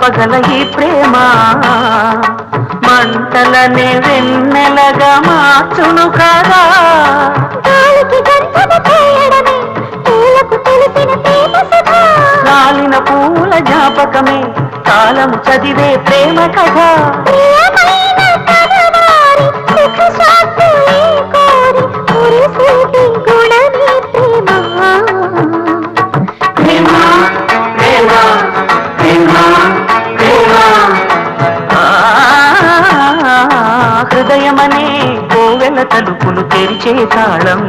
ఆపగల ఈ ప్రేమ మంటలనే వెన్నెలగా మార్చును కదా. రాలిన పూల జ్ఞాపకమే కాలము చదివే ప్రేమ కథ. హృదయమనే కోవెల తలుపులు తెరిచే తాళం